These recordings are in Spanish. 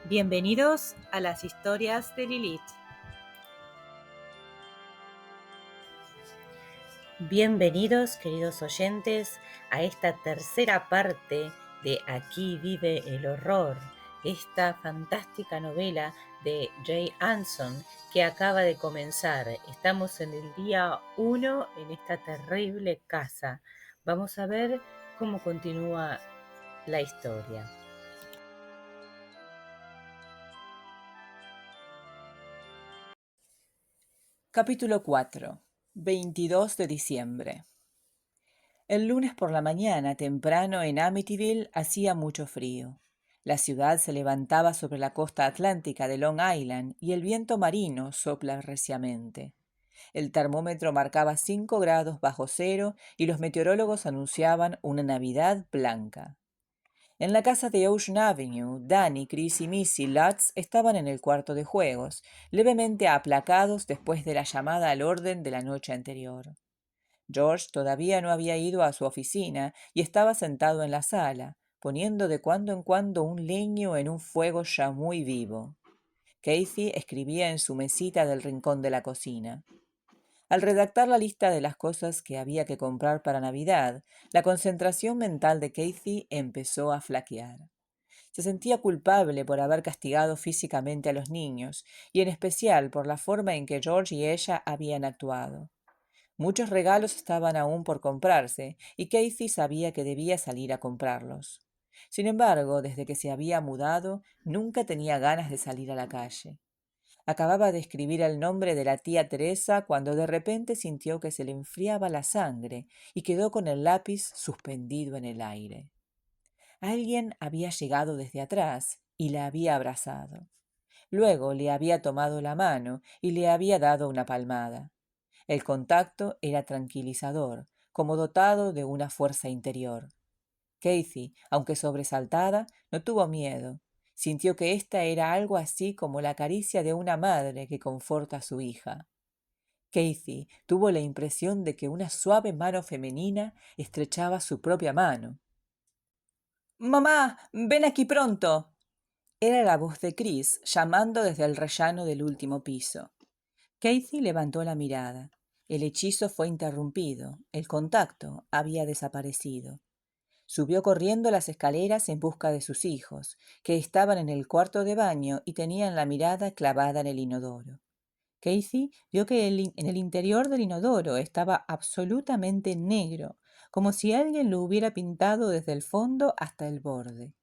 Bienvenidos a las historias de Lilith. Bienvenidos, queridos oyentes, a esta tercera parte de Aquí vive el horror, esta fantástica novela de Jay Anson que acaba de comenzar. Estamos en el día 1 en esta terrible casa. Vamos a ver cómo continúa la historia. Capítulo 4. 22 de diciembre. El lunes por la mañana, temprano en Amityville, hacía mucho frío. La ciudad se levantaba sobre la costa atlántica de Long Island y el viento marino sopla reciamente. El termómetro marcaba 5 grados bajo cero y los meteorólogos anunciaban una Navidad blanca. En la casa de Ocean Avenue, Danny, Chris y Missy Lutz estaban en el cuarto de juegos, levemente aplacados después de la llamada al orden de la noche anterior. George todavía no había ido a su oficina y estaba sentado en la sala, poniendo de cuando en cuando un leño en un fuego ya muy vivo. Casey escribía en su mesita del rincón de la cocina. Al redactar la lista de las cosas que había que comprar para Navidad, la concentración mental de Casey empezó a flaquear. Se sentía culpable por haber castigado físicamente a los niños, y en especial por la forma en que George y ella habían actuado. Muchos regalos estaban aún por comprarse, y Casey sabía que debía salir a comprarlos. Sin embargo, desde que se había mudado, nunca tenía ganas de salir a la calle. Acababa de escribir el nombre de la tía Teresa cuando de repente sintió que se le enfriaba la sangre y quedó con el lápiz suspendido en el aire. Alguien había llegado desde atrás y la había abrazado. Luego le había tomado la mano y le había dado una palmada. El contacto era tranquilizador, como dotado de una fuerza interior. Casey, aunque sobresaltada, no tuvo miedo. Sintió que ésta era algo así como la caricia de una madre que conforta a su hija. Casey tuvo la impresión de que una suave mano femenina estrechaba su propia mano. «¡Mamá! ¡Ven aquí pronto!» Era la voz de Chris llamando desde el rellano del último piso. Casey levantó la mirada. El hechizo fue interrumpido. El contacto había desaparecido. Subió corriendo las escaleras en busca de sus hijos, que estaban en el cuarto de baño y tenían la mirada clavada en el inodoro. Casey vio que en el interior del inodoro estaba absolutamente negro, como si alguien lo hubiera pintado desde el fondo hasta el borde.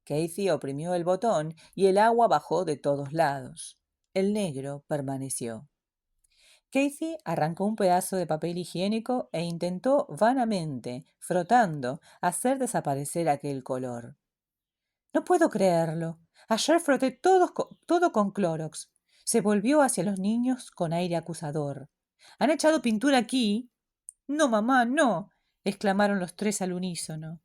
Casey oprimió el botón y el agua bajó de todos lados. El negro permaneció. Casey arrancó un pedazo de papel higiénico e intentó vanamente, frotando, hacer desaparecer aquel color. «No puedo creerlo. Ayer froté todo con Clorox». Se volvió hacia los niños con aire acusador. «¿Han echado pintura aquí?» «No, mamá, no», exclamaron los tres al unísono.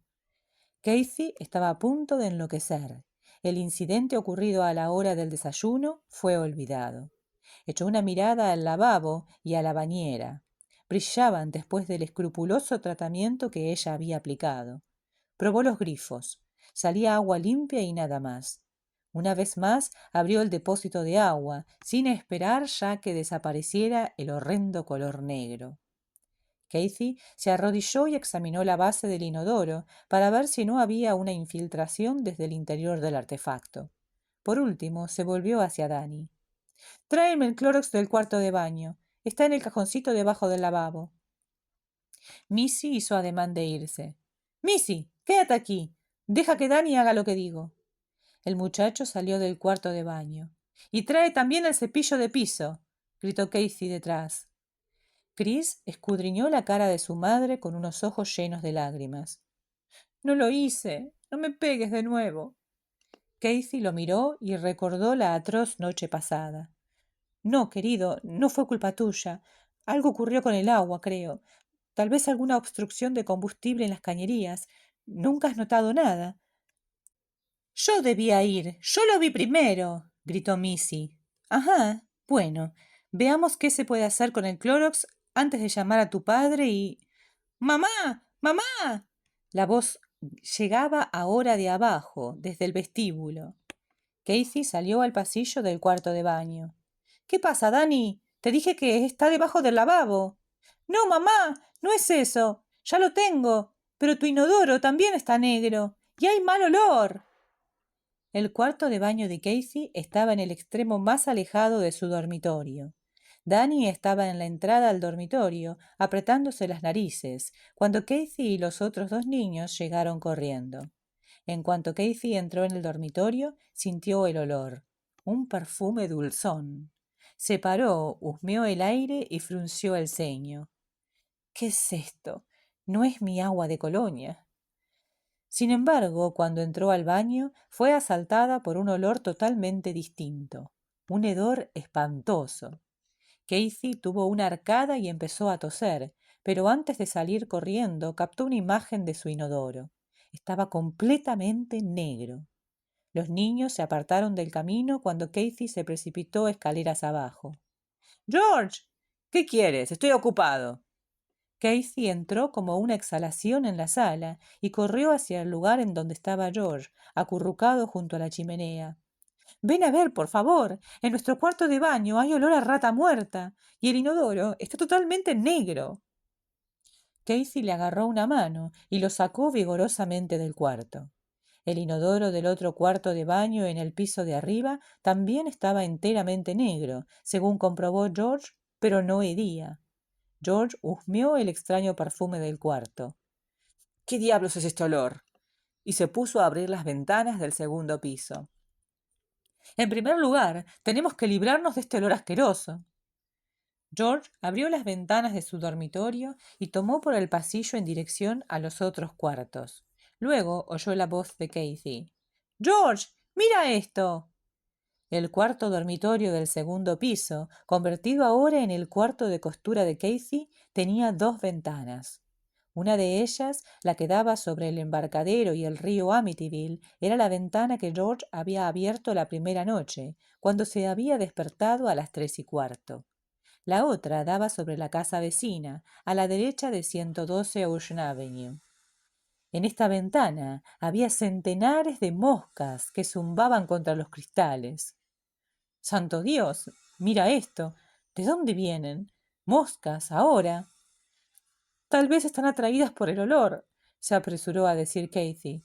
Casey estaba a punto de enloquecer. El incidente ocurrido a la hora del desayuno fue olvidado. Echó una mirada al lavabo y a la bañera. Brillaban después del escrupuloso tratamiento que ella había aplicado. Probó los grifos. Salía agua limpia y nada más. Una vez más abrió el depósito de agua, sin esperar ya que desapareciera el horrendo color negro. Casey se arrodilló y examinó la base del inodoro para ver si no había una infiltración desde el interior del artefacto. Por último, se volvió hacia Danny. «Tráeme el Clorox del cuarto de baño. Está en el cajoncito debajo del lavabo». Missy hizo ademán de irse. «Missy, quédate aquí. Deja que Danny haga lo que digo». El muchacho salió del cuarto de baño. «Y trae también el cepillo de piso», gritó Casey detrás. Chris escudriñó la cara de su madre con unos ojos llenos de lágrimas. «No lo hice. No me pegues de nuevo». Casey lo miró y recordó la atroz noche pasada. «No, querido, no fue culpa tuya. Algo ocurrió con el agua, creo. Tal vez alguna obstrucción de combustible en las cañerías. ¿Nunca has notado nada?» «Yo debía ir. Yo lo vi primero», gritó Missy. «Ajá. Bueno, veamos qué se puede hacer con el Clorox antes de llamar a tu padre y...» «¡Mamá! ¡Mamá!». La voz llegaba ahora de abajo, desde el vestíbulo. Casey salió al pasillo del cuarto de baño. ¿Qué pasa, Dani? Te dije que está debajo del lavabo. No, mamá, no es eso. Ya lo tengo. Pero tu inodoro también está negro. Y hay mal olor. El cuarto de baño de Casey estaba en el extremo más alejado de su dormitorio. Danny estaba en la entrada al dormitorio, apretándose las narices, cuando Casey y los otros dos niños llegaron corriendo. En cuanto Casey entró en el dormitorio, sintió el olor, un perfume dulzón. Se paró, husmeó el aire y frunció el ceño. ¿Qué es esto? No es mi agua de colonia. Sin embargo, cuando entró al baño, fue asaltada por un olor totalmente distinto, un hedor espantoso. Casey tuvo una arcada y empezó a toser, pero antes de salir corriendo captó una imagen de su inodoro. Estaba completamente negro. Los niños se apartaron del camino cuando Casey se precipitó escaleras abajo. ¡George! ¿Qué quieres? Estoy ocupado. Casey entró como una exhalación en la sala y corrió hacia el lugar en donde estaba George, acurrucado junto a la chimenea. Ven a ver, por favor. En nuestro cuarto de baño hay olor a rata muerta y el inodoro está totalmente negro. Casey le agarró una mano y lo sacó vigorosamente del cuarto. El inodoro del otro cuarto de baño en el piso de arriba también estaba enteramente negro, según comprobó George, pero no hedía. George husmeó el extraño perfume del cuarto. ¿Qué diablos es este olor? Y se puso a abrir las ventanas del segundo piso. En primer lugar, tenemos que librarnos de este olor asqueroso. George abrió las ventanas de su dormitorio y tomó por el pasillo en dirección a los otros cuartos. Luego oyó la voz de Casey. ¡George! ¡Mira esto! El cuarto dormitorio del segundo piso, convertido ahora en el cuarto de costura de Casey, tenía dos ventanas. Una de ellas, la que daba sobre el embarcadero y el río Amityville, era la ventana que George había abierto la primera noche, cuando se había despertado a las 3:15. La otra daba sobre la casa vecina, a la derecha de 112 Ocean Avenue. En esta ventana había centenares de moscas que zumbaban contra los cristales. ¡Santo Dios! Mira esto. ¿De dónde vienen? Moscas, ahora. Tal vez están atraídas por el olor, se apresuró a decir Casey.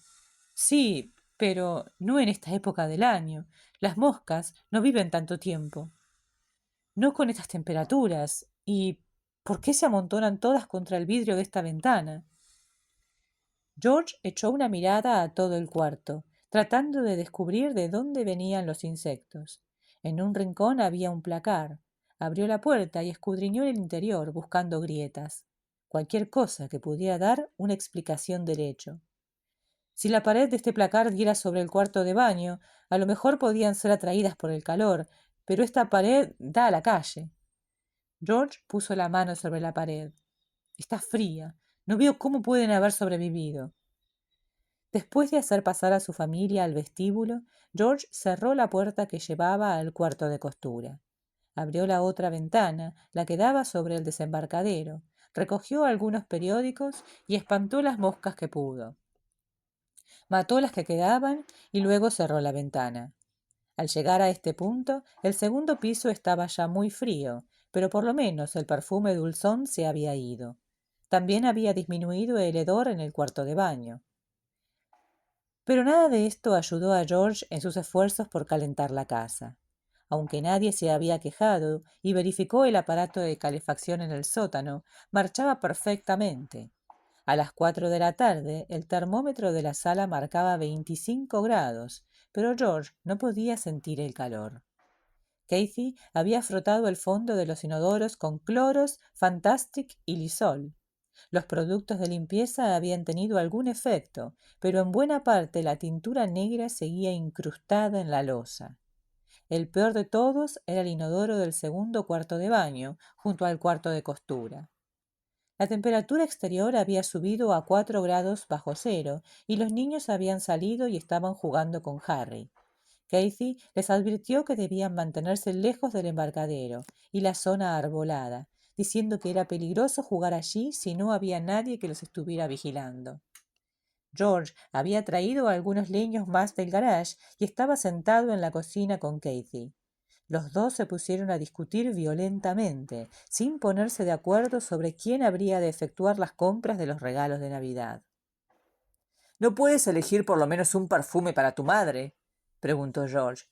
Sí, pero no en esta época del año. Las moscas no viven tanto tiempo. No con estas temperaturas. ¿Y por qué se amontonan todas contra el vidrio de esta ventana? George echó una mirada a todo el cuarto, tratando de descubrir de dónde venían los insectos. En un rincón había un placar. Abrió la puerta y escudriñó el interior buscando grietas. Cualquier cosa que pudiera dar una explicación del hecho. Si la pared de este placar diera sobre el cuarto de baño, a lo mejor podían ser atraídas por el calor, pero esta pared da a la calle. George puso la mano sobre la pared. Está fría. No veo cómo pueden haber sobrevivido. Después de hacer pasar a su familia al vestíbulo, George cerró la puerta que llevaba al cuarto de costura. Abrió la otra ventana, la que daba sobre el desembarcadero, recogió algunos periódicos y espantó las moscas que pudo. Mató las que quedaban y luego cerró la ventana. Al llegar a este punto, el segundo piso estaba ya muy frío, pero por lo menos el perfume dulzón se había ido. También había disminuido el hedor en el cuarto de baño. Pero nada de esto ayudó a George en sus esfuerzos por calentar la casa. Aunque nadie se había quejado y verificó el aparato de calefacción en el sótano, marchaba perfectamente. A las 4 de la tarde, el termómetro de la sala marcaba 25 grados, pero George no podía sentir el calor. Casey había frotado el fondo de los inodoros con cloros, Fantastic y Lysol. Los productos de limpieza habían tenido algún efecto, pero en buena parte la tintura negra seguía incrustada en la loza. El peor de todos era el inodoro del segundo cuarto de baño, junto al cuarto de costura. La temperatura exterior había subido a 4 grados bajo cero y los niños habían salido y estaban jugando con Harry. Casey les advirtió que debían mantenerse lejos del embarcadero y la zona arbolada, diciendo que era peligroso jugar allí si no había nadie que los estuviera vigilando. George había traído algunos leños más del garage y estaba sentado en la cocina con Kathy. Los dos se pusieron a discutir violentamente, sin ponerse de acuerdo sobre quién habría de efectuar las compras de los regalos de Navidad. ¿No puedes elegir por lo menos un perfume para tu madre?, preguntó George.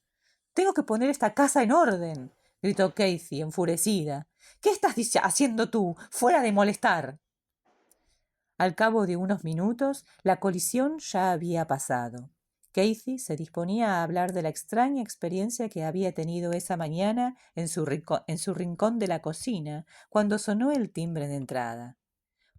Tengo que poner esta casa en orden, gritó Kathy, enfurecida. ¿Qué estás haciendo tú? ¡Fuera de molestar! Al cabo de unos minutos, la colisión ya había pasado. Kathy se disponía a hablar de la extraña experiencia que había tenido esa mañana en su rincón de la cocina, cuando sonó el timbre de entrada.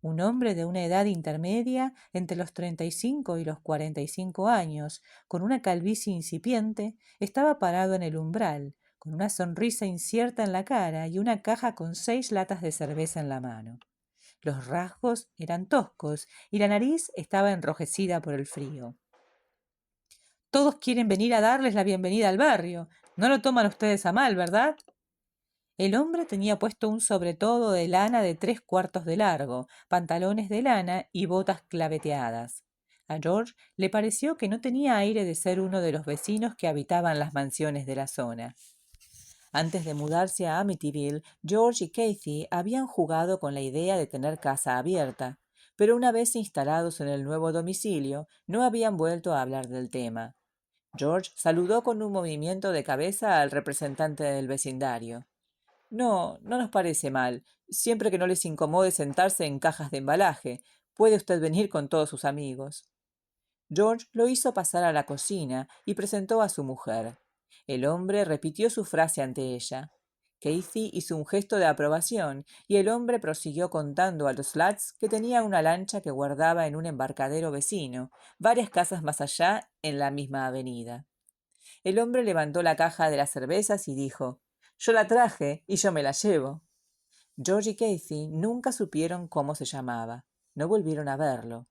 Un hombre de una edad intermedia entre los 35 y los 45 años, con una calvicie incipiente, estaba parado en el umbral, con una sonrisa incierta en la cara y una caja con 6 latas de cerveza en la mano. Los rasgos eran toscos y la nariz estaba enrojecida por el frío. Todos quieren venir a darles la bienvenida al barrio. No lo toman ustedes a mal, ¿verdad? El hombre tenía puesto un sobretodo de lana de 3/4 de largo, pantalones de lana y botas claveteadas. A George le pareció que no tenía aire de ser uno de los vecinos que habitaban las mansiones de la zona. Antes de mudarse a Amityville, George y Kathy habían jugado con la idea de tener casa abierta, pero una vez instalados en el nuevo domicilio, no habían vuelto a hablar del tema. George saludó con un movimiento de cabeza al representante del vecindario. No, no nos parece mal, siempre que no les incomode sentarse en cajas de embalaje. Puede usted venir con todos sus amigos. George lo hizo pasar a la cocina y presentó a su mujer. El hombre repitió su frase ante ella. Kathy hizo un gesto de aprobación y el hombre prosiguió contando a los lads que tenía una lancha que guardaba en un embarcadero vecino, varias casas más allá, en la misma avenida. El hombre levantó la caja de las cervezas y dijo: «Yo la traje y yo me la llevo». George y Kathy nunca supieron cómo se llamaba. No volvieron a verlo.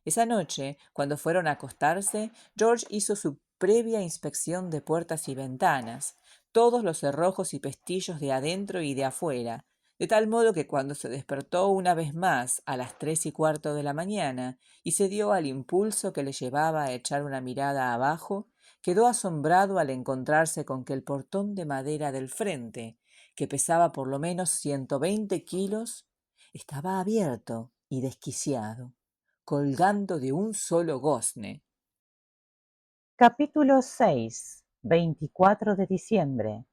Esa noche, cuando fueron a acostarse, George hizo su previa inspección de puertas y ventanas, todos los cerrojos y pestillos de adentro y de afuera, de tal modo que cuando se despertó una vez más a las 3:15 de la mañana y se dio al impulso que le llevaba a echar una mirada abajo, quedó asombrado al encontrarse con que el portón de madera del frente, que pesaba por lo menos 120 kilos, estaba abierto y desquiciado, colgando de un solo gozne. Capítulo 6. 24 de diciembre.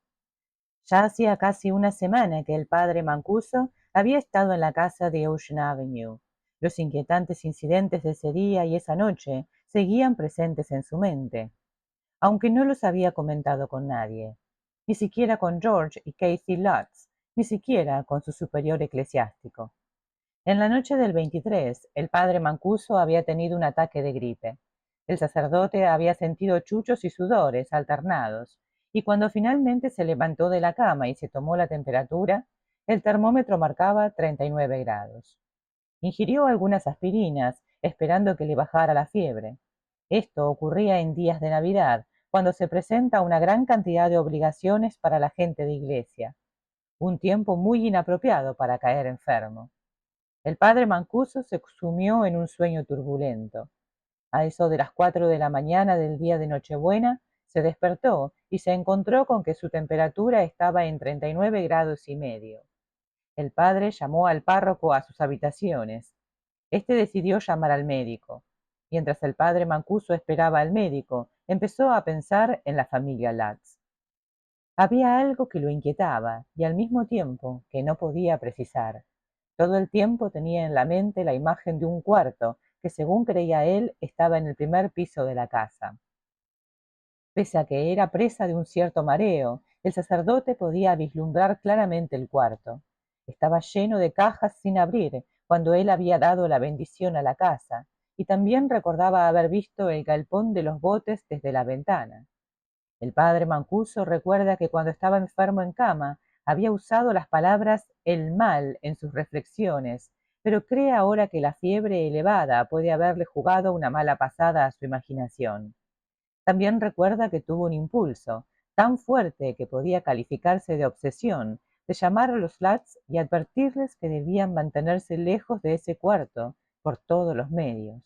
Ya hacía casi una semana que el padre Mancuso había estado en la casa de Ocean Avenue. Los inquietantes incidentes de ese día y esa noche seguían presentes en su mente, aunque no los había comentado con nadie, ni siquiera con George y Kathy Lutz, ni siquiera con su superior eclesiástico. En la noche del 23, el padre Mancuso había tenido un ataque de gripe. El sacerdote había sentido chuchos y sudores alternados, y cuando finalmente se levantó de la cama y se tomó la temperatura, el termómetro marcaba 39 grados. Ingirió algunas aspirinas, esperando que le bajara la fiebre. Esto ocurría en días de Navidad, cuando se presenta una gran cantidad de obligaciones para la gente de iglesia, un tiempo muy inapropiado para caer enfermo. El padre Mancuso se sumió en un sueño turbulento. A eso de las 4 de la mañana del día de Nochebuena, se despertó y se encontró con que su temperatura estaba en 39 grados y medio. El padre llamó al párroco a sus habitaciones. Este decidió llamar al médico. Mientras el padre Mancuso esperaba al médico, empezó a pensar en la familia Lutz. Había algo que lo inquietaba y al mismo tiempo que no podía precisar. Todo el tiempo tenía en la mente la imagen de un cuarto que, según creía él, estaba en el primer piso de la casa. Pese a que era presa de un cierto mareo, el sacerdote podía vislumbrar claramente el cuarto. Estaba lleno de cajas sin abrir cuando él había dado la bendición a la casa, y también recordaba haber visto el galpón de los botes desde la ventana. El padre Mancuso recuerda que cuando estaba enfermo en cama había usado las palabras el mal en sus reflexiones, pero cree ahora que la fiebre elevada puede haberle jugado una mala pasada a su imaginación. También recuerda que tuvo un impulso tan fuerte que podía calificarse de obsesión, de llamar a los Lutz y advertirles que debían mantenerse lejos de ese cuarto por todos los medios.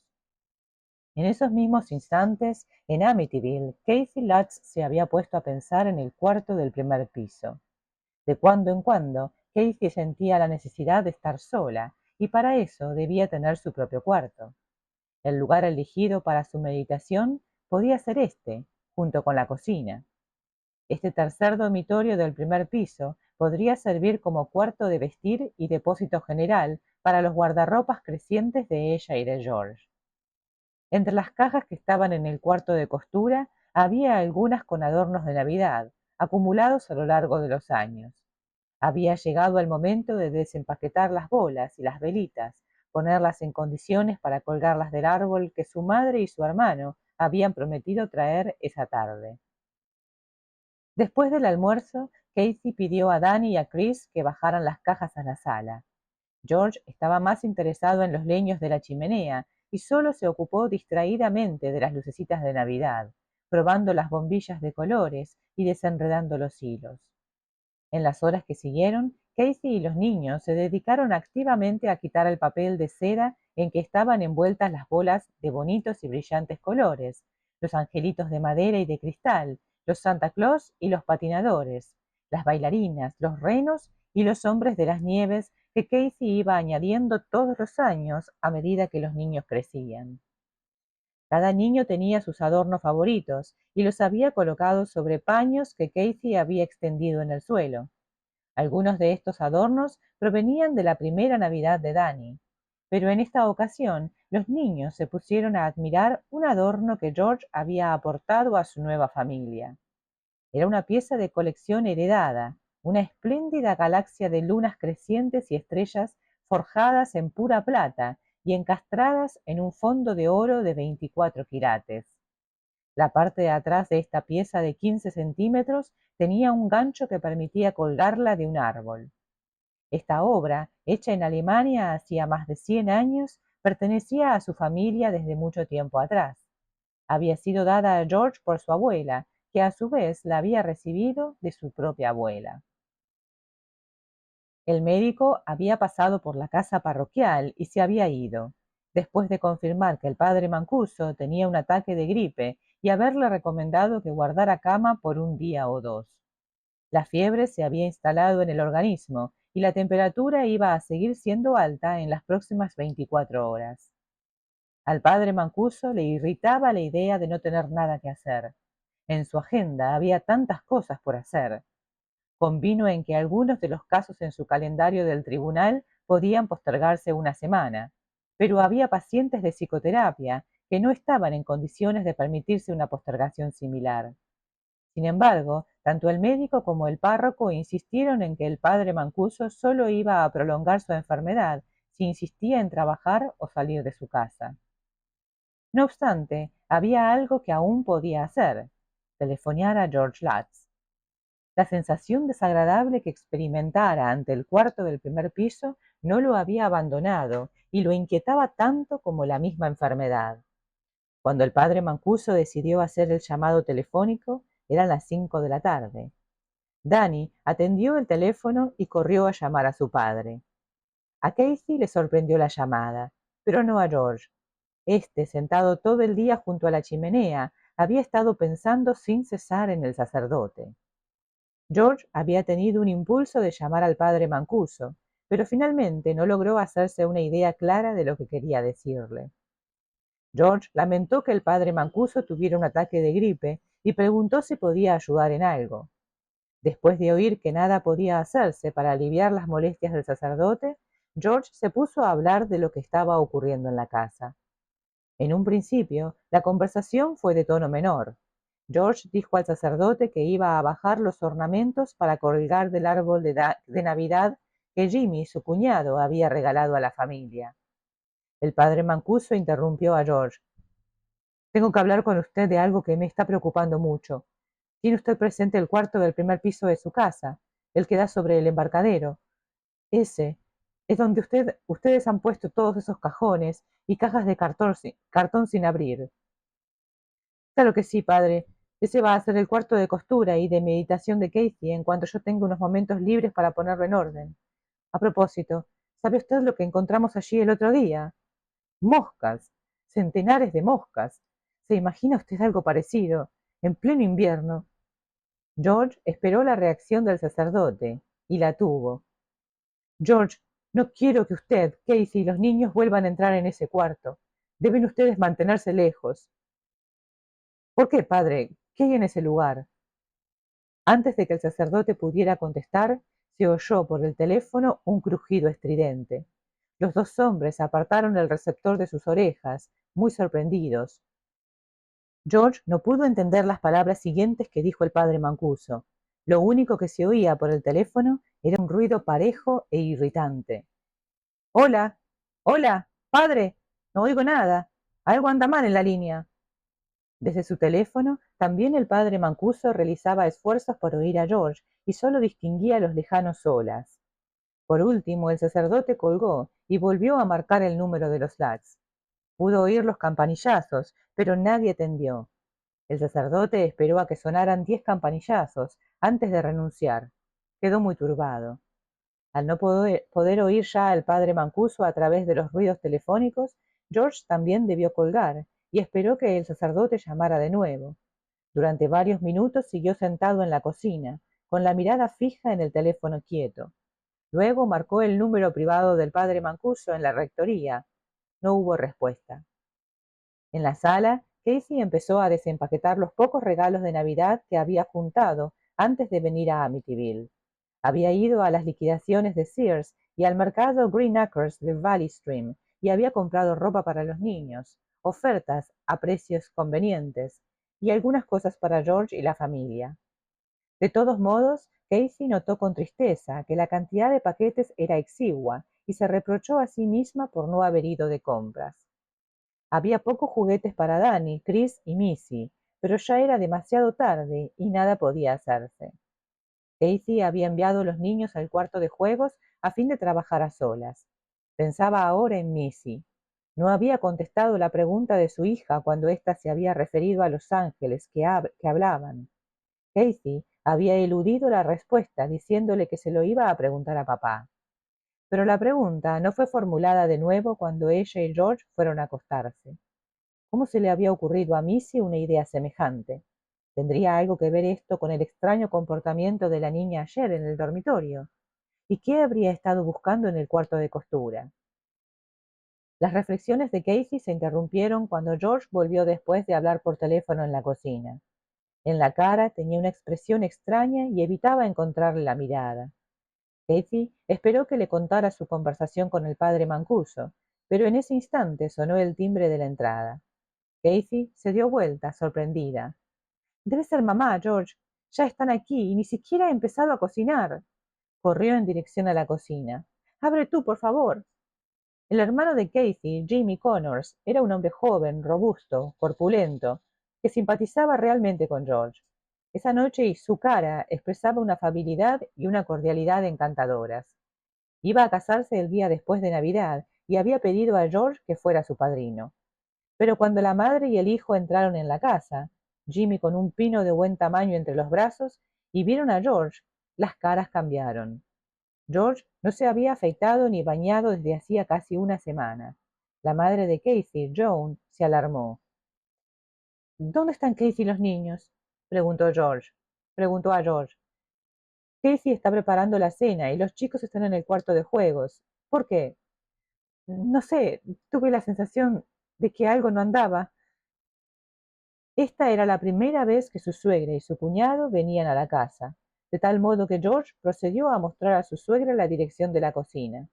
En esos mismos instantes, en Amityville, Casey Lutz se había puesto a pensar en el cuarto del primer piso. De cuando en cuando, Casey sentía la necesidad de estar sola, y para eso debía tener su propio cuarto. El lugar elegido para su meditación podía ser este, junto con la cocina. Este tercer dormitorio del primer piso podría servir como cuarto de vestir y depósito general para los guardarropas crecientes de ella y de George. Entre las cajas que estaban en el cuarto de costura había algunas con adornos de Navidad, acumulados a lo largo de los años. Había llegado el momento de desempaquetar las bolas y las velitas, ponerlas en condiciones para colgarlas del árbol que su madre y su hermano habían prometido traer esa tarde. Después del almuerzo, Casey pidió a Danny y a Chris que bajaran las cajas a la sala. George estaba más interesado en los leños de la chimenea y solo se ocupó distraídamente de las lucecitas de Navidad, probando las bombillas de colores y desenredando los hilos. En las horas que siguieron, Casey y los niños se dedicaron activamente a quitar el papel de seda en que estaban envueltas las bolas de bonitos y brillantes colores, los angelitos de madera y de cristal, los Santa Claus y los patinadores, las bailarinas, los renos y los hombres de las nieves que Casey iba añadiendo todos los años a medida que los niños crecían. Cada niño tenía sus adornos favoritos y los había colocado sobre paños que Casey había extendido en el suelo. Algunos de estos adornos provenían de la primera Navidad de Danny, pero en esta ocasión los niños se pusieron a admirar un adorno que George había aportado a su nueva familia. Era una pieza de colección heredada, una espléndida galaxia de lunas crecientes y estrellas forjadas en pura plata y encastradas en un fondo de oro de 24 quilates. La parte de atrás de esta pieza de 15 centímetros tenía un gancho que permitía colgarla de un árbol. Esta obra, hecha en Alemania hacía más de 100 años, pertenecía a su familia desde mucho tiempo atrás. Había sido dada a George por su abuela, que a su vez la había recibido de su propia abuela. El médico había pasado por la casa parroquial y se había ido, después de confirmar que el padre Mancuso tenía un ataque de gripe y haberle recomendado que guardara cama por un día o dos. La fiebre se había instalado en el organismo y la temperatura iba a seguir siendo alta en las próximas 24 horas. Al padre Mancuso le irritaba la idea de no tener nada que hacer. En su agenda había tantas cosas por hacer. Convino en que algunos de los casos en su calendario del tribunal podían postergarse una semana, pero había pacientes de psicoterapia que no estaban en condiciones de permitirse una postergación similar. Sin embargo, tanto el médico como el párroco insistieron en que el padre Mancuso solo iba a prolongar su enfermedad si insistía en trabajar o salir de su casa. No obstante, había algo que aún podía hacer: telefonear a George Lutz. La sensación desagradable que experimentara ante el cuarto del primer piso no lo había abandonado y lo inquietaba tanto como la misma enfermedad. Cuando el padre Mancuso decidió hacer el llamado telefónico, eran las 5 de la tarde. Danny atendió el teléfono y corrió a llamar a su padre. A Casey le sorprendió la llamada, pero no a George. Este, sentado todo el día junto a la chimenea, había estado pensando sin cesar en el sacerdote. George había tenido un impulso de llamar al padre Mancuso, pero finalmente no logró hacerse una idea clara de lo que quería decirle. George lamentó que el padre Mancuso tuviera un ataque de gripe y preguntó si podía ayudar en algo. Después de oír que nada podía hacerse para aliviar las molestias del sacerdote, George se puso a hablar de lo que estaba ocurriendo en la casa. En un principio, la conversación fue de tono menor. George dijo al sacerdote que iba a bajar los ornamentos para colgar del árbol de Navidad que Jimmy, su cuñado, había regalado a la familia. El padre Mancuso interrumpió a George. Tengo que hablar con usted de algo que me está preocupando mucho. ¿Tiene usted presente el cuarto del primer piso de su casa, el que da sobre el embarcadero? Ese es donde ustedes han puesto todos esos cajones y cajas de cartón sin abrir. Claro que sí, padre. Ese va a ser el cuarto de costura y de meditación de Casey en cuanto yo tenga unos momentos libres para ponerlo en orden. A propósito, ¿sabe usted lo que encontramos allí el otro día? Moscas. centenares de moscas. ¿Se imagina usted algo parecido? En pleno invierno. George esperó la reacción del sacerdote, y la tuvo. George, no quiero que usted, Casey y los niños vuelvan a entrar en ese cuarto. Deben ustedes mantenerse lejos. ¿Por qué, padre? ¿Qué hay en ese lugar? Antes de que el sacerdote pudiera contestar, se oyó por el teléfono un crujido estridente. Los dos hombres apartaron el receptor de sus orejas, muy sorprendidos. George no pudo entender las palabras siguientes que dijo el padre Mancuso. Lo único que se oía por el teléfono era un ruido parejo e irritante. Hola, hola, padre, no oigo nada. Algo anda mal en la línea. Desde su teléfono, también el padre Mancuso realizaba esfuerzos por oír a George y solo distinguía los lejanos olas. Por último, el sacerdote colgó y volvió a marcar el número de los lads. Pudo oír los campanillazos, pero nadie atendió. El sacerdote esperó a que sonaran 10 campanillazos antes de renunciar. Quedó muy turbado. Al no poder oír ya al padre Mancuso a través de los ruidos telefónicos, George también debió colgar y esperó que el sacerdote llamara de nuevo. Durante varios minutos siguió sentado en la cocina, con la mirada fija en el teléfono quieto. Luego marcó el número privado del padre Mancuso en la rectoría. No hubo respuesta. En la sala, Casey empezó a desempaquetar los pocos regalos de Navidad que había juntado antes de venir a Amityville. Había ido a las liquidaciones de Sears y al mercado Green Acres de Valley Stream y había comprado ropa para los niños, ofertas a precios convenientes y algunas cosas para George y la familia. De todos modos, Casey notó con tristeza que la cantidad de paquetes era exigua y se reprochó a sí misma por no haber ido de compras. Había pocos juguetes para Danny, Chris y Missy, pero ya era demasiado tarde y nada podía hacerse. Casey había enviado a los niños al cuarto de juegos a fin de trabajar a solas. Pensaba ahora en Missy. No había contestado la pregunta de su hija cuando ésta se había referido a los ángeles que hablaban. Casey había eludido la respuesta diciéndole que se lo iba a preguntar a papá. Pero la pregunta no fue formulada de nuevo cuando ella y George fueron a acostarse. ¿Cómo se le había ocurrido a Missy una idea semejante? ¿Tendría algo que ver esto con el extraño comportamiento de la niña ayer en el dormitorio? ¿Y qué habría estado buscando en el cuarto de costura? Las reflexiones de Casey se interrumpieron cuando George volvió después de hablar por teléfono en la cocina. En la cara tenía una expresión extraña y evitaba encontrarle la mirada. Casey esperó que le contara su conversación con el padre Mancuso, pero en ese instante sonó el timbre de la entrada. Casey se dio vuelta, sorprendida. Debe ser mamá, George. Ya están aquí y ni siquiera he empezado a cocinar. Corrió en dirección a la cocina. Abre tú, por favor. El hermano de Casey, Jimmy Connors, era un hombre joven, robusto, corpulento, que simpatizaba realmente con George. Esa noche su cara expresaba una afabilidad y una cordialidad encantadoras. Iba a casarse el día después de Navidad y había pedido a George que fuera su padrino. Pero cuando la madre y el hijo entraron en la casa, Jimmy con un pino de buen tamaño entre los brazos, y vieron a George, las caras cambiaron. George no se había afeitado ni bañado desde hacía casi una semana. La madre de Casey, Joan, se alarmó. ¿Dónde están Casey y los niños? Preguntó a George. Casey está preparando la cena y los chicos están en el cuarto de juegos. ¿Por qué? No sé, tuve la sensación de que algo no andaba. Esta era la primera vez que su suegra y su cuñado venían a la casa, de tal modo que George procedió a mostrar a su suegra la dirección de la cocina.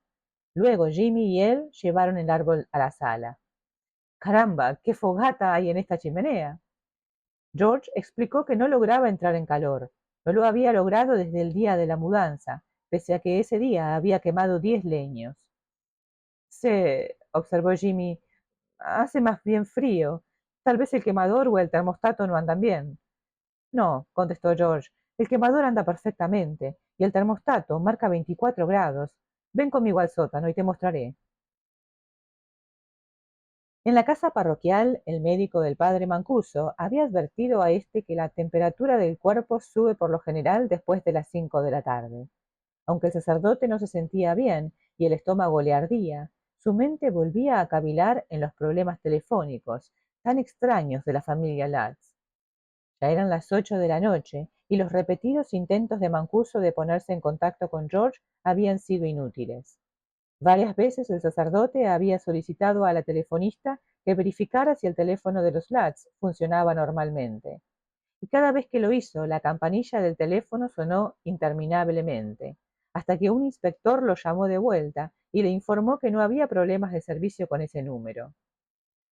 Luego Jimmy y él llevaron el árbol a la sala. ¡Caramba! ¡Qué fogata hay en esta chimenea! George explicó que no lograba entrar en calor. No lo había logrado desde el día de la mudanza, pese a que ese día había quemado 10 leños. Observó Jimmy, hace más bien frío. Tal vez el quemador o el termostato no andan bien. No, contestó George, el quemador anda perfectamente y el termostato marca 24 grados. Ven conmigo al sótano y te mostraré. En la casa parroquial, el médico del padre Mancuso había advertido a éste que la temperatura del cuerpo sube por lo general después de las 5 de la tarde. Aunque el sacerdote no se sentía bien y el estómago le ardía, Su mente volvía a cavilar en los problemas telefónicos tan extraños de la familia Lutz. Ya eran las 8 de la noche y los repetidos intentos de Mancuso de ponerse en contacto con George habían sido inútiles. Varias veces el sacerdote había solicitado a la telefonista que verificara si el teléfono de los Lutz funcionaba normalmente. Y cada vez que lo hizo, la campanilla del teléfono sonó interminablemente, hasta que un inspector lo llamó de vuelta y le informó que no había problemas de servicio con ese número.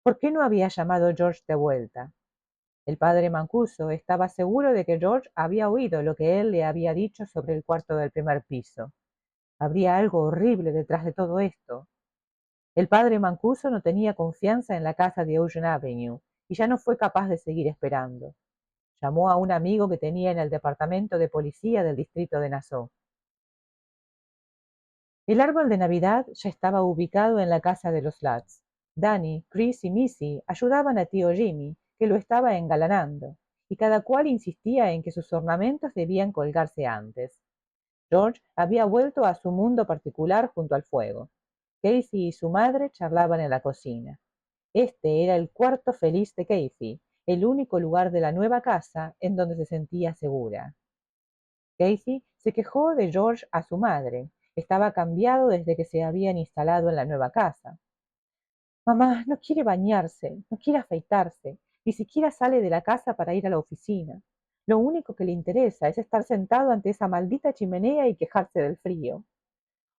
¿Por qué no había llamado George de vuelta? El padre Mancuso estaba seguro de que George había oído lo que él le había dicho sobre el cuarto del primer piso. Habría algo horrible detrás de todo esto. El padre Mancuso no tenía confianza en la casa de Ocean Avenue y ya no fue capaz de seguir esperando. Llamó a un amigo que tenía en el departamento de policía del distrito de Nassau. El árbol de Navidad ya estaba ubicado en la casa de los Lutz. Danny, Chris y Missy ayudaban a tío Jimmy, que lo estaba engalanando, y cada cual insistía en que sus ornamentos debían colgarse antes. George había vuelto a su mundo particular junto al fuego. Casey y su madre charlaban en la cocina. Este era el cuarto feliz de Casey, el único lugar de la nueva casa en donde se sentía segura. Casey se quejó de George a su madre. Estaba cambiado desde que se habían instalado en la nueva casa. Mamá no quiere bañarse, no quiere afeitarse, ni siquiera sale de la casa para ir a la oficina. Lo único que le interesa es estar sentado ante esa maldita chimenea y quejarse del frío.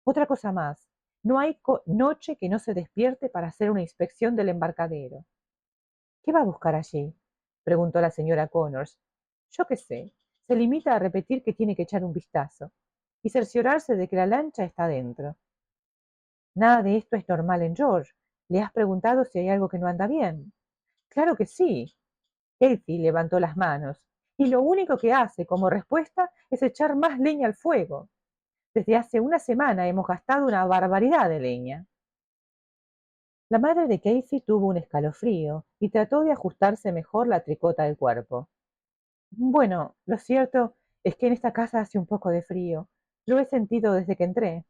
Otra cosa más, no hay noche que no se despierte para hacer una inspección del embarcadero. ¿Qué va a buscar allí? Preguntó la señora Connors. Yo qué sé, se limita a repetir que tiene que echar un vistazo y cerciorarse de que la lancha está dentro. Nada de esto es normal en George. ¿Le has preguntado si hay algo que no anda bien? Claro que sí. Katie levantó las manos. Y lo único que hace como respuesta es echar más leña al fuego. Desde hace una semana hemos gastado una barbaridad de leña. La madre de Casey tuvo un escalofrío y trató de ajustarse mejor la tricota del cuerpo. Bueno, lo cierto es que en esta casa hace un poco de frío. Lo he sentido desde que entré.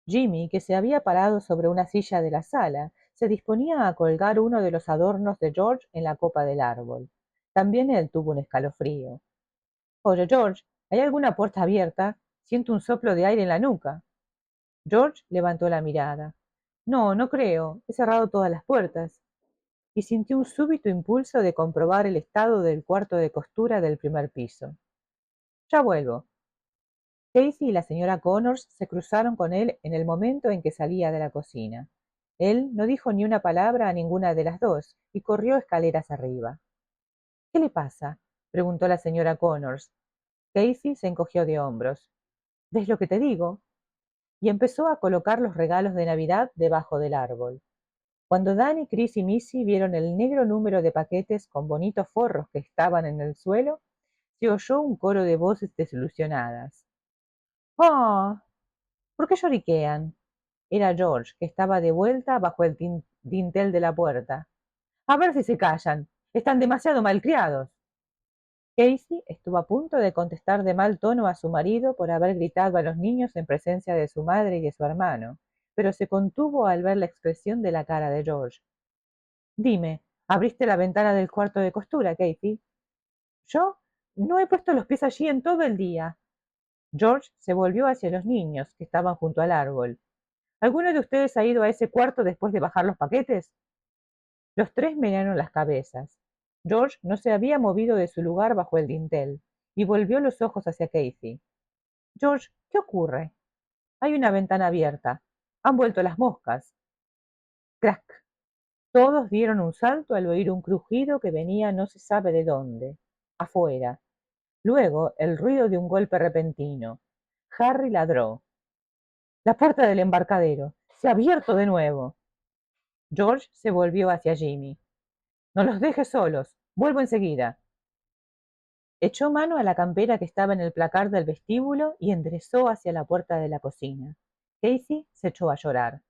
Jimmy, que se había parado sobre una silla de la sala, se disponía a colgar uno de los adornos de George en la copa del árbol. También él tuvo un escalofrío. Oye, George, ¿hay alguna puerta abierta? Siento un soplo de aire en la nuca. George levantó la mirada. No, no creo. He cerrado todas las puertas. Y sintió un súbito impulso de comprobar el estado del cuarto de costura del primer piso. Ya vuelvo. Casey y la señora Connors se cruzaron con él en el momento en que salía de la cocina. Él no dijo ni una palabra a ninguna de las dos y corrió escaleras arriba. ¿Qué le pasa? Preguntó la señora Connors. Casey se encogió de hombros. ¿Ves lo que te digo? Y empezó a colocar los regalos de Navidad debajo del árbol. Cuando Danny, Chris y Missy vieron el negro número de paquetes con bonitos forros que estaban en el suelo, se oyó un coro de voces desilusionadas. ¡Oh! ¿Por qué lloriquean? Era George, que estaba de vuelta bajo el dintel de la puerta. A ver si se callan. Están demasiado malcriados. Casey estuvo a punto de contestar de mal tono a su marido por haber gritado a los niños en presencia de su madre y de su hermano, pero se contuvo al ver la expresión de la cara de George. Dime, ¿abriste la ventana del cuarto de costura, Casey? ¿Yo? No he puesto los pies allí en todo el día. George se volvió hacia los niños, que estaban junto al árbol. ¿Alguno de ustedes ha ido a ese cuarto después de bajar los paquetes? Los tres menearon las cabezas. George no se había movido de su lugar bajo el dintel y volvió los ojos hacia Casey. George, ¿qué ocurre? Hay una ventana abierta. Han vuelto las moscas. Crack. Todos dieron un salto al oír un crujido que venía no se sabe de dónde. Afuera. Luego el ruido de un golpe repentino. Harry ladró. La puerta del embarcadero. Se ha abierto de nuevo. George se volvió hacia Jimmy. No los dejes solos. Vuelvo enseguida. Echó mano a la campera que estaba en el placar del vestíbulo y enderezó hacia la puerta de la cocina. Casey se echó a llorar.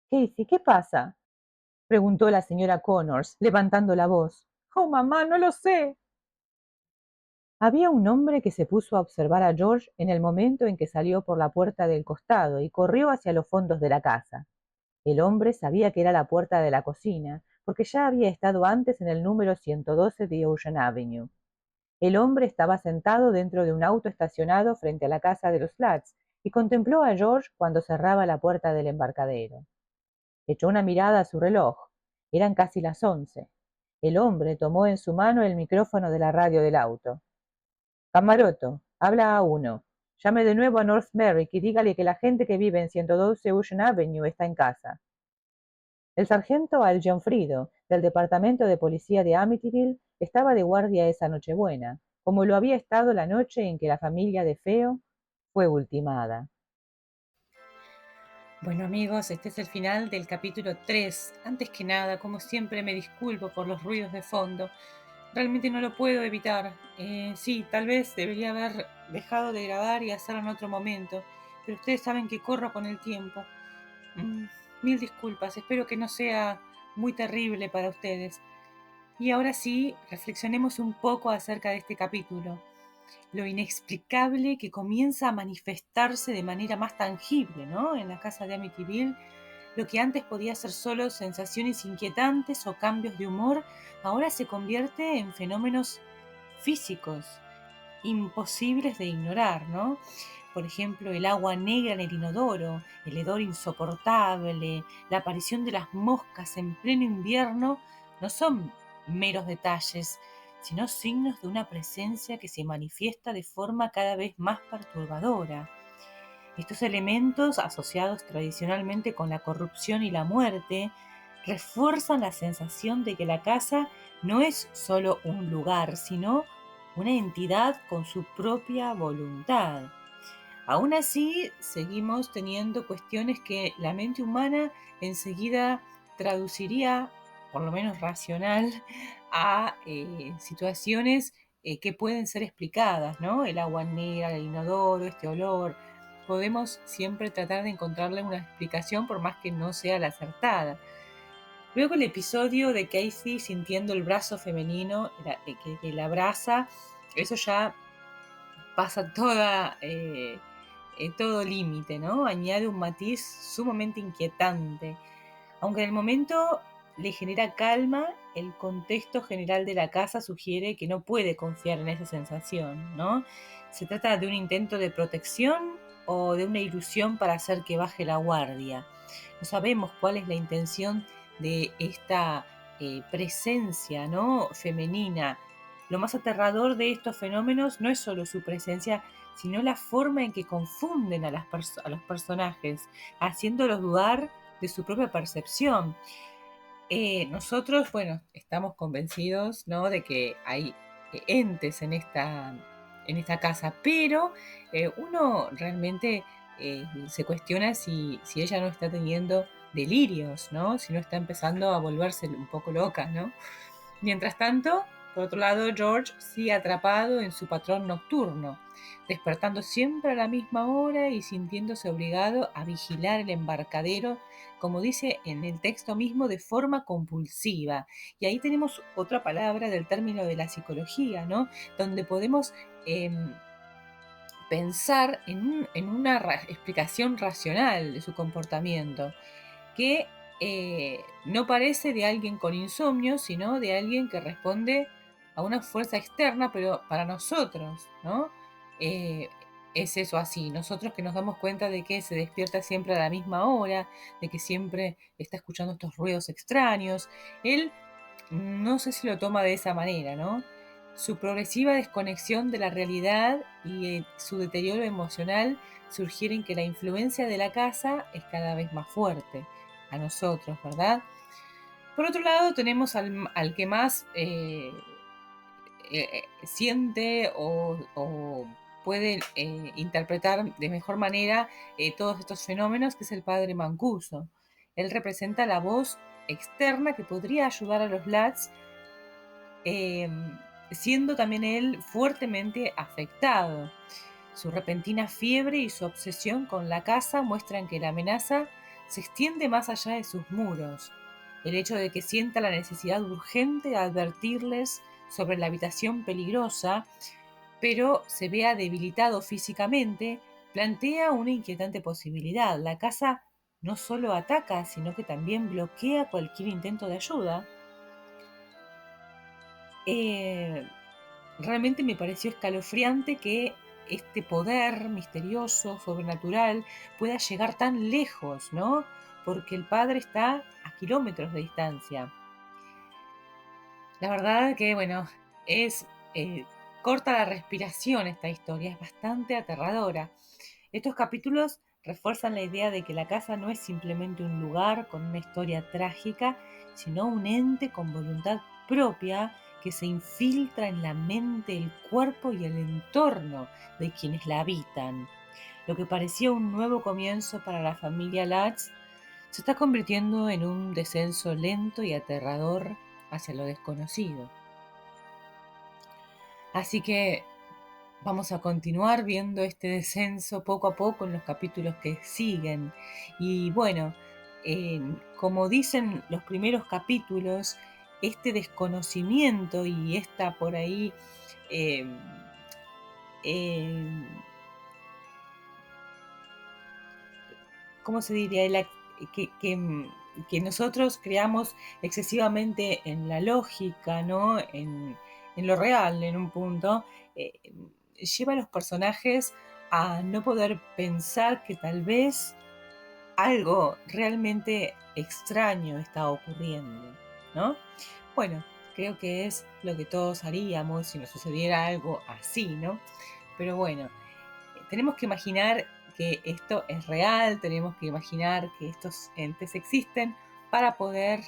Casey, ¿qué pasa? Preguntó la señora Connors, levantando la voz. Oh, mamá, no lo sé. Había un hombre que se puso a observar a George en el momento en que salió por la puerta del costado y corrió hacia los fondos de la casa. El hombre sabía que era la puerta de la cocina, porque ya había estado antes en el número 112 de Ocean Avenue. El hombre estaba sentado dentro de un auto estacionado frente a la casa de los Flats y contempló a George cuando cerraba la puerta del embarcadero. Echó una mirada a su reloj. Eran casi las 11. El hombre tomó en su mano el micrófono de la radio del auto. Camaroto, habla a uno. Llame de nuevo a North Merrick y dígale que la gente que vive en 112 Ocean Avenue está en casa. El sargento Al Gianfrido, del Departamento de Policía de Amityville, estaba de guardia esa Nochebuena, como lo había estado la noche en que la familia de Feo fue ultimada. Bueno amigos, este es el final del capítulo 3. Antes que nada, como siempre, me disculpo por los ruidos de fondo. Realmente no lo puedo evitar. Sí, tal vez debería haber dejado de grabar y hacerlo en otro momento, pero ustedes saben que corro con el tiempo. Mil disculpas, espero que no sea muy terrible para ustedes. Y ahora sí, reflexionemos un poco acerca de este capítulo. Lo inexplicable que comienza a manifestarse de manera más tangible, ¿no? En la casa de Amityville, lo que antes podía ser solo sensaciones inquietantes o cambios de humor, ahora se convierte en fenómenos físicos, imposibles de ignorar, ¿no? Por ejemplo, el agua negra en el inodoro, el hedor insoportable, la aparición de las moscas en pleno invierno, no son meros detalles, sino signos de una presencia que se manifiesta de forma cada vez más perturbadora. Estos elementos, asociados tradicionalmente con la corrupción y la muerte, refuerzan la sensación de que la casa no es solo un lugar, sino una entidad con su propia voluntad. Aún así, seguimos teniendo cuestiones que la mente humana enseguida traduciría, por lo menos racional, a situaciones que pueden ser explicadas, ¿no? El agua negra, el inodoro, este olor. Podemos siempre tratar de encontrarle una explicación por más que no sea la acertada. Luego el episodio de Casey sintiendo el brazo femenino que la abraza, eso ya pasa todo límite, ¿no? Añade un matiz sumamente inquietante. Aunque en el momento le genera calma, el contexto general de la casa sugiere que no puede confiar en esa sensación, ¿no? Se trata de un intento de protección o de una ilusión para hacer que baje la guardia. No sabemos cuál es la intención de esta presencia, ¿no? Femenina. Lo más aterrador de estos fenómenos no es solo su presencia, sino la forma en que confunden a los personajes, haciéndolos dudar de su propia percepción. Nosotros, bueno, estamos convencidos, ¿no?, de que hay entes en esta casa, pero uno realmente se cuestiona si ella no está teniendo delirios, ¿no? Si no está empezando a volverse un poco loca, ¿no? Mientras tanto, por otro lado, George sigue atrapado en su patrón nocturno, despertando siempre a la misma hora y sintiéndose obligado a vigilar el embarcadero, como dice en el texto mismo, de forma compulsiva. Y ahí tenemos otra palabra del término de la psicología, ¿no? Donde podemos pensar en una explicación racional de su comportamiento, que no parece de alguien con insomnio, sino de alguien que responde a una fuerza externa, pero para nosotros, ¿no? Es eso así, nosotros que nos damos cuenta de que se despierta siempre a la misma hora, de que siempre está escuchando estos ruidos extraños, él no sé si lo toma de esa manera, ¿no? Su progresiva desconexión de la realidad y su deterioro emocional sugieren que la influencia de la casa es cada vez más fuerte a nosotros, ¿verdad? Por otro lado, tenemos al que más siente o puede interpretar de mejor manera todos estos fenómenos, que es el padre Mancuso. Él representa la voz externa que podría ayudar a los Lats, siendo también él fuertemente afectado. Su repentina fiebre y su obsesión con la casa muestran que la amenaza se extiende más allá de sus muros. El hecho de que sienta la necesidad urgente de advertirles sobre la habitación peligrosa pero se vea debilitado físicamente, plantea una inquietante posibilidad. La casa no solo ataca, sino que también bloquea cualquier intento de ayuda. Realmente me pareció escalofriante que este poder misterioso, sobrenatural, pueda llegar tan lejos, ¿no? Porque el padre está a kilómetros de distancia. La verdad que, bueno, es corta la respiración esta historia, es bastante aterradora. Estos capítulos refuerzan la idea de que la casa no es simplemente un lugar con una historia trágica, sino un ente con voluntad propia que se infiltra en la mente, el cuerpo y el entorno de quienes la habitan. Lo que parecía un nuevo comienzo para la familia Lutz se está convirtiendo en un descenso lento y aterrador hacia lo desconocido. Así que vamos a continuar viendo este descenso poco a poco en los capítulos que siguen. Y bueno, como dicen los primeros capítulos, este desconocimiento y esta por ahí eh, eh, ¿cómo se diría? Que nosotros creamos excesivamente en la lógica, ¿no? En lo real, en un punto, eh, lleva a los personajes a no poder pensar que tal vez algo realmente extraño está ocurriendo, ¿no? Bueno, creo que es lo que todos haríamos si nos sucediera algo así, ¿no? Pero bueno, tenemos que imaginar que esto es real, tenemos que imaginar que estos entes existen para poder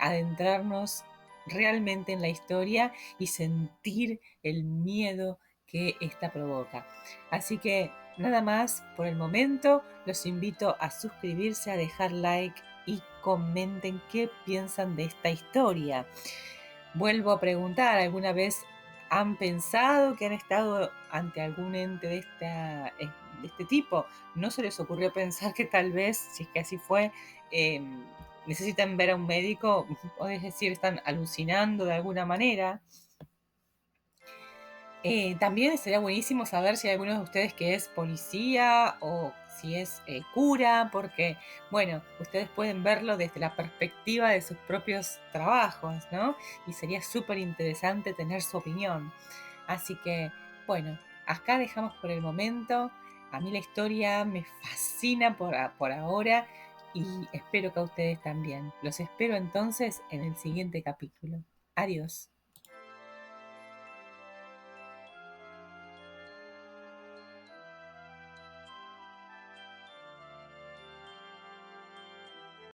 adentrarnos realmente en la historia y sentir el miedo que esta provoca. Así que nada más por el momento, los invito a suscribirse, a dejar like y comenten qué piensan de esta historia. Vuelvo a preguntar, ¿alguna vez han pensado que han estado ante algún ente de este tipo? ¿No se les ocurrió pensar que tal vez, si es que así fue, necesitan ver a un médico, o es decir, están alucinando de alguna manera? También sería buenísimo saber si hay alguno de ustedes que es policía o si es cura, porque, bueno, ustedes pueden verlo desde la perspectiva de sus propios trabajos, ¿no? Y sería súper interesante tener su opinión. Así que, bueno, acá dejamos por el momento. A mí la historia me fascina por ahora y espero que a ustedes también. Los espero entonces en el siguiente capítulo. Adiós.